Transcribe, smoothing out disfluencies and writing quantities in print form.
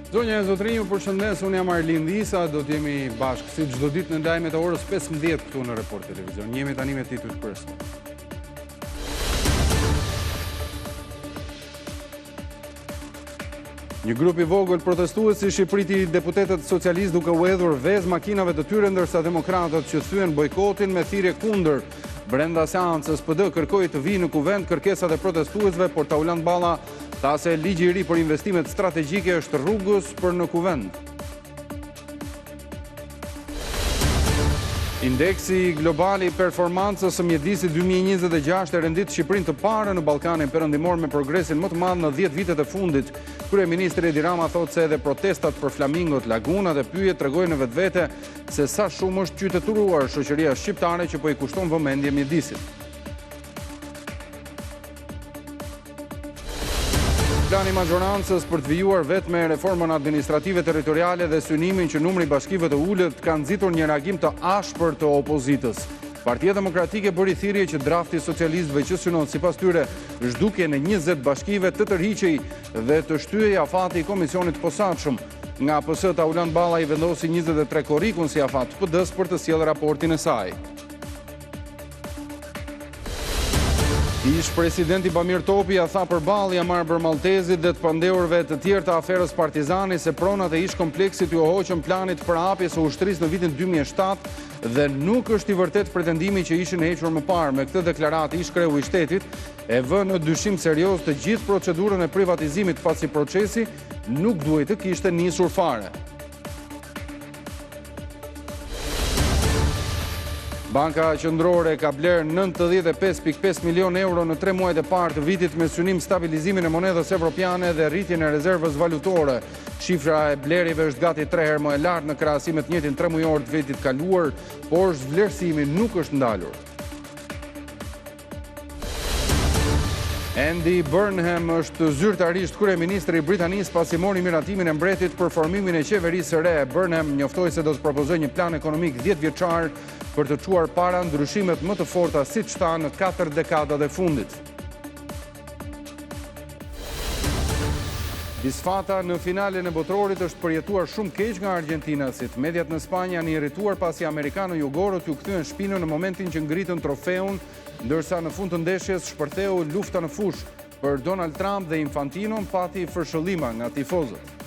Zonja e zotrinj, ju përshëndes, unë jam Arlind Isa, do t'jemi bashkë si çdo ditë në ndajmet e orës 15 këtu në Report Televizion. Jemi tani me titujt kryesor. Një grup i vogël protestuesi shqipëriti deputetët socialistë duke u hedhur vezë makinave të tyre, ndërsa demokratët që thyen bojkotin me thirrje kundër. Brenda seancës PD kërkoi të vijë në kuvend kërkesat e protestuesve, por Tauland Balla tha se ligji i ri për investimet strategjike është rrugës për në kuvend. Indeksi global i performancës së mjedisit 2026 e rendit Shqipërinë të parë në Ballkanin Perëndimor me progresin më të madh në 10 vitet e fundit. Kryeministri Edi Rama thotë se edhe protestat për flamingot, lagunat e pyjet tregojnë në vetvete se sa shumë është qytetëruar shoqëria shqiptare që po i kushton vëmendje mjedisit. Plani majorancës për të vijuar vetëm me reformën administrative territoriale dhe synimin që numri i bashkive të ulët kanë nxitur një reagim të ashpër të opozitës. Partia Demokratike bëri thirrje që drafti socialistëve që synon sipas tyre zhdukje në 20 bashkive të tërhiqej dhe të shtyhej afati i komisionit posaçëm. Nga PS Tauland Balla i vendosi 23 korrikun si afat PD-s për të sjellë raportin e saj. Ish presidenti Bamir Topi ja tha përballë ja marrë për Maltezit dhe të pandeurve të tjerë të aferës Partizani se pronat e ish kompleksit ju hoqën planit për hapjes së ushtrisë në vitin 2007 dhe nuk është i vërtet pretendimi që ishin hequr më parë. Me këtë deklaratë ish kreu i shtetit e vë në dyshim serioz të gjithë procedurën e privatizimit pasi procesi nuk duhet të kishte nisur fare. Banka Qendrore ka blerë 95.5 milion euro në 3 muajt e parë të vitit me synim stabilizimin e monedhës evropiane dhe rritjen e rezervës valutore. Shifra e blerjeve është gati 3 herë më e lartë në krahasim me të njëjtin 3 mujor të vitit kaluar, por vlerësimi nuk është ndalur. Andy Burnham është zyrtarisht kryeministri i Britanisë pasi mori miratimin e mbretit për formimin e qeverisë së re. Burnham njoftoi se do të propozojë një plan ekonomik 10 vjeçar për të çuar para ndryshimet më të forta siç tha në 4 dekadat e fundit. Disfata në finalen e botrorit është përjetuar shumë keq nga argjentinasit. Mediat në Spanjë janë irrituar pasi amerikanë-jugorët ju kthyen shpinën në momentin që ngritën trofeun, ndërsa në fund të ndeshjes shpërtheu lufta në fushë. Për Donald Trump dhe Infantino pati fërshëllima nga tifozët.